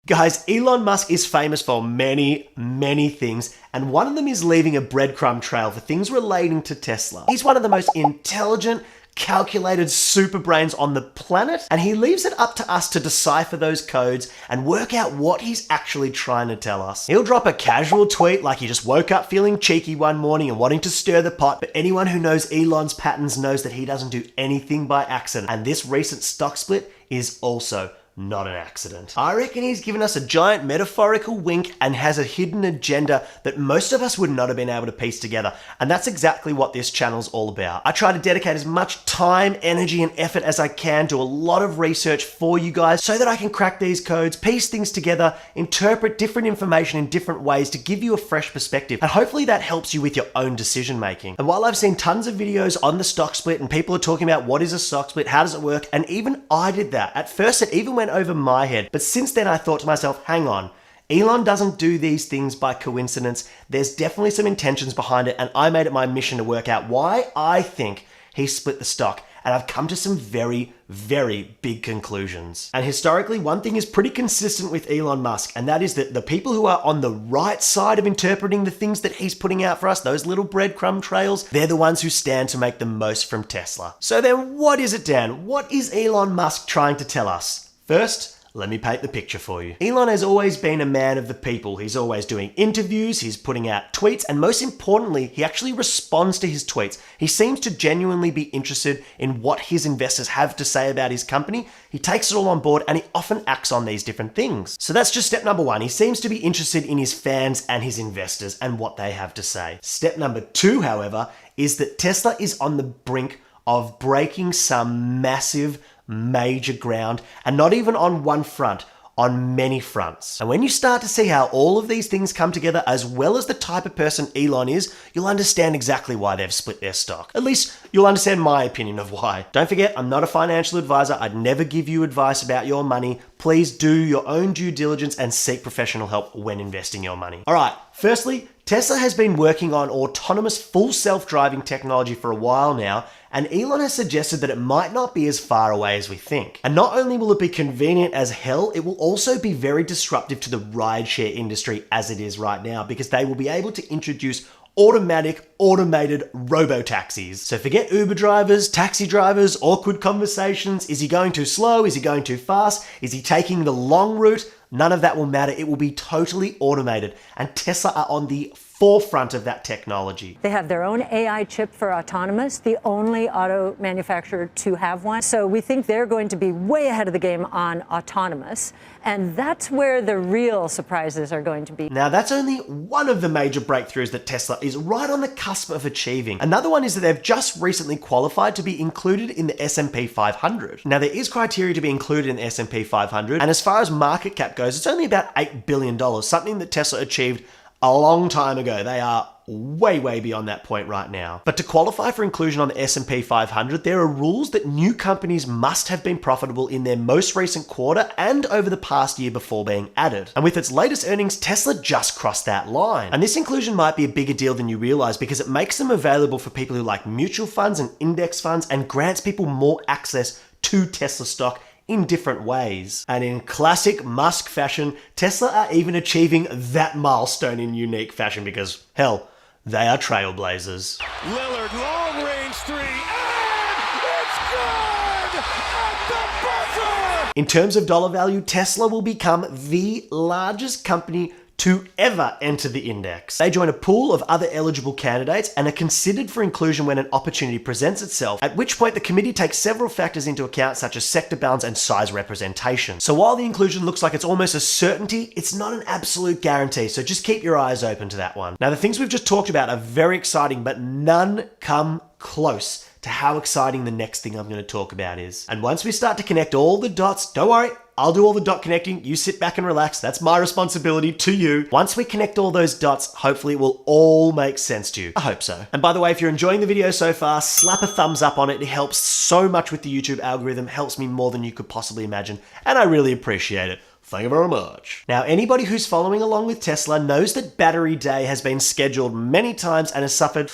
Guys, Elon Musk is famous for many, many things, and one of them is leaving a breadcrumb trail for things relating to Tesla. He's one of the most intelligent, calculated super brains on the planet, and he leaves it up to us to decipher those codes and work out what he's actually trying to tell us. He'll drop a casual tweet like he just woke up feeling cheeky one morning and wanting to stir the pot, but anyone who knows Elon's patterns knows that he doesn't do anything by accident, and this recent stock split is also not an accident. I reckon he's given us a giant metaphorical wink and has a hidden agenda that most of us would not have been able to piece together. And that's exactly what this channel's all about. I try to dedicate as much time, energy, and effort as I can, do a lot of research for you guys so that I can crack these codes, piece things together, interpret different information in different ways to give you a fresh perspective. And hopefully that helps you with your own decision making. And while I've seen tons of videos on the stock split and people are talking about what is a stock split, how does it work, and even I did that. At first it even went over my head, but since then I thought to myself, hang on, Elon doesn't do these things by coincidence. There's definitely some intentions behind it, and I made it my mission to work out why I think he split the stock. And I've come to some very, very big conclusions. And historically, one thing is pretty consistent with Elon Musk, and that is that the people who are on the right side of interpreting the things that he's putting out for us, those little breadcrumb trails, they're the ones who stand to make the most from Tesla. So then what is it, Dan? What is Elon Musk trying to tell us? First, let me paint the picture for you. Elon has always been a man of the people. He's always doing interviews, he's putting out tweets, and most importantly, he actually responds to his tweets. He seems to genuinely be interested in what his investors have to say about his company. He takes it all on board, and he often acts on these different things. So that's just step number one. He seems to be interested in his fans and his investors and what they have to say. Step number two, however, is that Tesla is on the brink of breaking some massive major ground, and not even on one front, on many fronts. And when you start to see how all of these things come together, as well as the type of person Elon is, you'll understand exactly why they've split their stock. At least you'll understand my opinion of why. Don't forget, I'm not a financial advisor. I'd never give you advice about your money. Please do your own due diligence and seek professional help when investing your money. All right, firstly, Tesla has been working on autonomous full self-driving technology for a while now, and Elon has suggested that it might not be as far away as we think. And not only will it be convenient as hell, it will also be very disruptive to the rideshare industry as it is right now, because they will be able to introduce automated robo-taxis. So forget Uber drivers, taxi drivers, awkward conversations. Is he going too slow? Is he going too fast? Is he taking the long route? None of that will matter. It will be totally automated. And Tesla are on the forefront of that technology. They have their own AI chip for autonomous, the only auto manufacturer to have one. So we think they're going to be way ahead of the game on autonomous. And that's where the real surprises are going to be. Now, that's only one of the major breakthroughs that Tesla is right on the cusp of achieving. Another one is that they've just recently qualified to be included in the S&P 500. Now, there is criteria to be included in the S&P 500. And as far as market cap goes, it's only about $8 billion, something that Tesla achieved a long time ago. They are way, way beyond that point right now. But to qualify for inclusion on the S&P 500, there are rules that new companies must have been profitable in their most recent quarter and over the past year before being added. And with its latest earnings, Tesla just crossed that line. And this inclusion might be a bigger deal than you realize, because it makes them available for people who like mutual funds and index funds and grants people more access to Tesla stock in different ways. And in classic Musk fashion, Tesla are even achieving that milestone in unique fashion because, hell, they are trailblazers. Lillard, long range three, and it's good at the buzzer! In terms of dollar value, Tesla will become the largest company to ever enter the index. They join a pool of other eligible candidates and are considered for inclusion when an opportunity presents itself, at which point the committee takes several factors into account, such as sector balance and size representation. So while the inclusion looks like it's almost a certainty, it's not an absolute guarantee, so just keep your eyes open to that one. Now, the things we've just talked about are very exciting, but none come close to how exciting the next thing I'm going to talk about is. And once we start to connect all the dots, don't worry, I'll do all the dot connecting. You sit back and relax. That's my responsibility to you. Once we connect all those dots, hopefully it will all make sense to you. I hope so. And by the way, if you're enjoying the video so far, slap a thumbs up on it. It helps so much with the YouTube algorithm, helps me more than you could possibly imagine, and I really appreciate it. Thank you very much. Now, anybody who's following along with Tesla knows that Battery Day has been scheduled many times and has suffered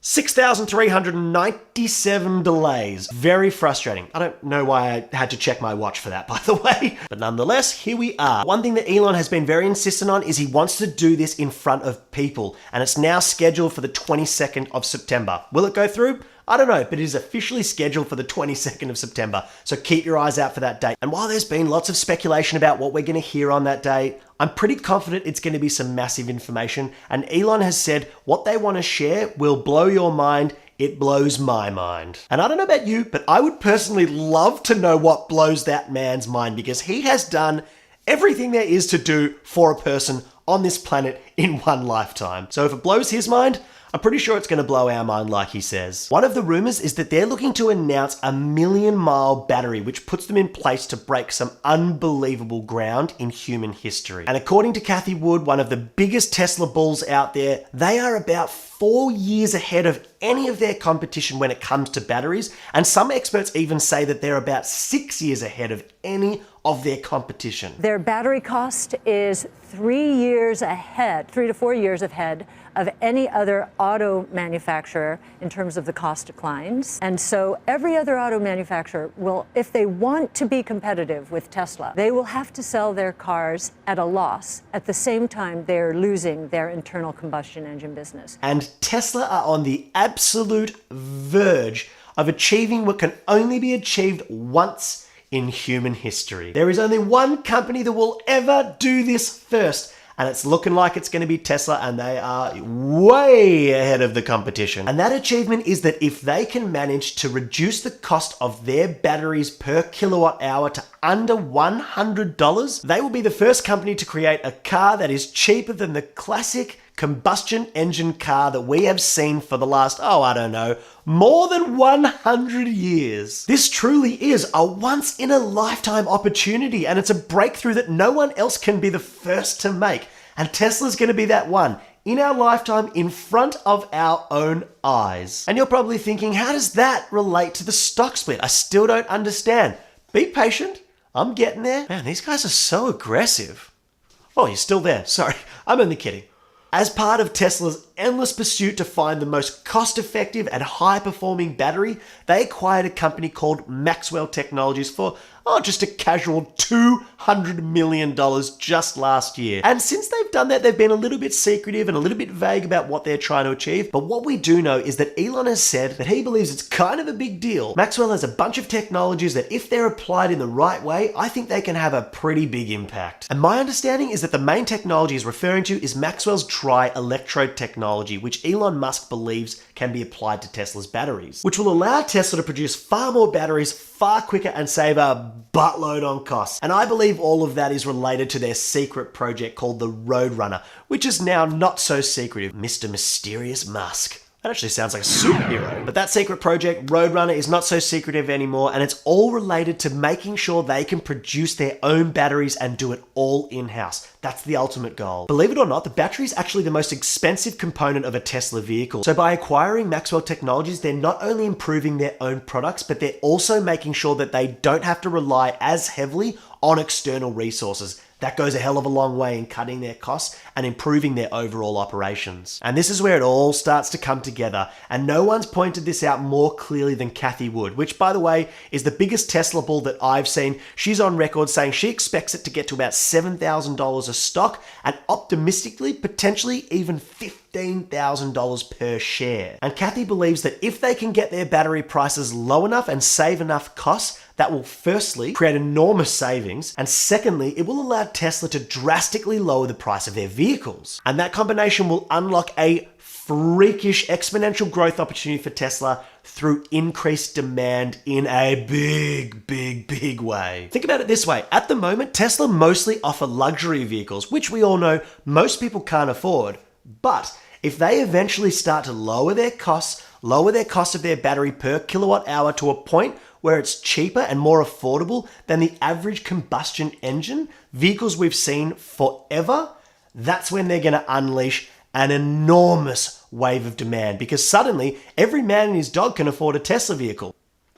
6,397 delays. Very frustrating. I don't know why I had to check my watch for that, by the way. But nonetheless, here we are. One thing that Elon has been very insistent on is he wants to do this in front of people, and it's now scheduled for the 22nd of September. Will it go through? I don't know, but it is officially scheduled for the 22nd of September, so keep your eyes out for that date. And while there's been lots of speculation about what we're going to hear on that day, I'm pretty confident it's going to be some massive information, and Elon has said what they want to share will blow your mind. It blows my mind. And I don't know about you, but I would personally love to know what blows that man's mind, because he has done everything there is to do for a person on this planet in one lifetime. So if it blows his mind, I'm pretty sure it's going to blow our mind like he says. One of the rumors is that they're looking to announce a 1,000,000-mile battery, which puts them in place to break some unbelievable ground in human history. And according to Cathie Wood, one of the biggest Tesla bulls out there, they are about 4 years ahead of any of their competition when it comes to batteries. And some experts even say that they're about 6 years ahead of any of their competition. Their battery cost is 3 years ahead, 3 to 4 years ahead of any other auto manufacturer in terms of the cost declines. And so every other auto manufacturer will, if they want to be competitive with Tesla, they will have to sell their cars at a loss at the same time they're losing their internal combustion engine business. And Tesla are on the absolute verge of achieving what can only be achieved once in human history. There is only one company that will ever do this first, and it's looking like it's going to be Tesla, and they are way ahead of the competition. And that achievement is that if they can manage to reduce the cost of their batteries per kilowatt hour to under $100, they will be the first company to create a car that is cheaper than the classic combustion engine car that we have seen for the last, more than 100 years. This truly is a once-in-a-lifetime opportunity, and it's a breakthrough that no one else can be the first to make. And Tesla's going to be that one in our lifetime in front of our own eyes. And you're probably thinking, how does that relate to the stock split? I still don't understand. Be patient. I'm getting there. Man, these guys are so aggressive. Oh, you're still there. Sorry, I'm only kidding. As part of Tesla's endless pursuit to find the most cost-effective and high-performing battery, they acquired a company called Maxwell Technologies for just a casual $200 million just last year. And since they've done that, they've been a little bit secretive and a little bit vague about what they're trying to achieve. But what we do know is that Elon has said that he believes it's kind of a big deal. Maxwell has a bunch of technologies that if they're applied in the right way, I think they can have a pretty big impact. And my understanding is that the main technology he's referring to is Maxwell's tri-electrode technology, which Elon Musk believes can be applied to Tesla's batteries, which will allow Tesla to produce far more batteries far quicker and save a buttload on costs. And I believe all of that is related to their secret project called the Roadrunner, which is now not so secretive. Mr. Mysterious Musk. That actually sounds like a superhero. But that secret project, Roadrunner, is not so secretive anymore, and it's all related to making sure they can produce their own batteries and do it all in-house. That's the ultimate goal. Believe it or not, the battery is actually the most expensive component of a Tesla vehicle. So by acquiring Maxwell Technologies, they're not only improving their own products, but they're also making sure that they don't have to rely as heavily on external resources. That goes a hell of a long way in cutting their costs and improving their overall operations. And this is where it all starts to come together. And no one's pointed this out more clearly than Cathie Wood, which, by the way, is the biggest Tesla bull that I've seen. She's on record saying she expects it to get to about $7,000 a stock, and optimistically, potentially even $15,000 per share. And Cathie believes that if they can get their battery prices low enough and save enough costs, that will firstly create enormous savings, and secondly, it will allow Tesla to drastically lower the price of their vehicles. And that combination will unlock a freakish exponential growth opportunity for Tesla through increased demand in a big way. Think about it this way. At the moment, Tesla mostly offer luxury vehicles, which we all know most people can't afford. But if they eventually start to lower their cost of their battery per kilowatt hour to a point where it's cheaper and more affordable than the average combustion engine vehicles we've seen forever, that's when they're going to unleash an enormous wave of demand, because suddenly every man and his dog can afford a Tesla vehicle.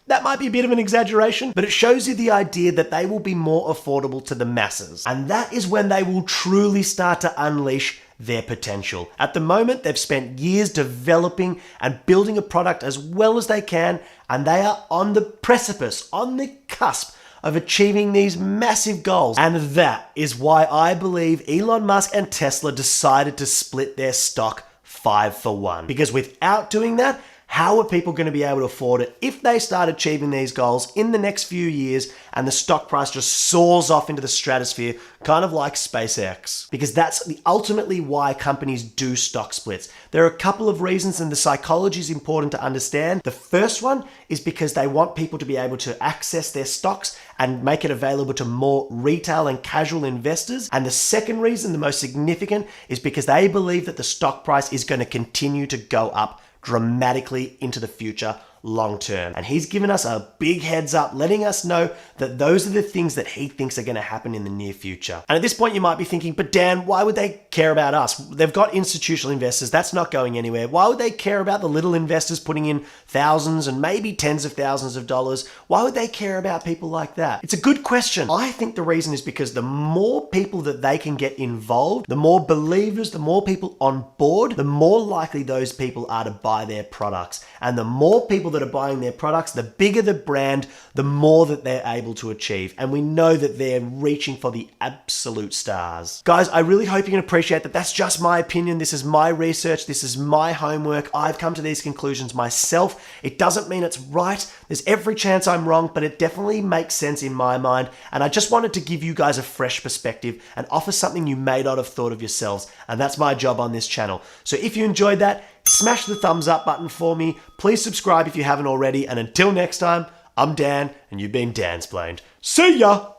That might be a bit of an exaggeration, but it shows you the idea that they will be more affordable to the masses. And that is when they will truly start to unleash their potential. At the moment, they've spent years developing and building a product as well as they can, and they are on the precipice, on the cusp of achieving these massive goals. And that is why I believe Elon Musk and Tesla decided to split their stock 5-for-1. Because without doing that, how are people going to be able to afford it if they start achieving these goals in the next few years and the stock price just soars off into the stratosphere, kind of like SpaceX? Because that's ultimately why companies do stock splits. There are a couple of reasons, and the psychology is important to understand. The first one is because they want people to be able to access their stocks and make it available to more retail and casual investors. And the second reason, the most significant, is because they believe that the stock price is going to continue to go up dramatically into the future long term. And he's given us a big heads up, letting us know that those are the things that he thinks are going to happen in the near future. And at this point you might be thinking, but Dan, why would they care about us? They've got institutional investors, that's not going anywhere. Why would they care about the little investors putting in thousands and maybe tens of thousands of dollars? Why would they care about people like that? It's a good question. I think the reason is because the more people that they can get involved, the more believers, the more people on board, the more likely those people are to buy their products. And the more people that are buying their products, the bigger the brand, the more that they're able to achieve. And we know that they're reaching for the absolute stars. Guys, I really hope you can appreciate that that's just my opinion. This is my research. This is my homework. I've come to these conclusions myself. It doesn't mean it's right. There's every chance I'm wrong, but it definitely makes sense in my mind. And I just wanted to give you guys a fresh perspective and offer something you may not have thought of yourselves. And that's my job on this channel. So if you enjoyed that, smash the thumbs up button for me. Please subscribe if you haven't already. And until next time, I'm Dan, and you've been Dansplained. See ya!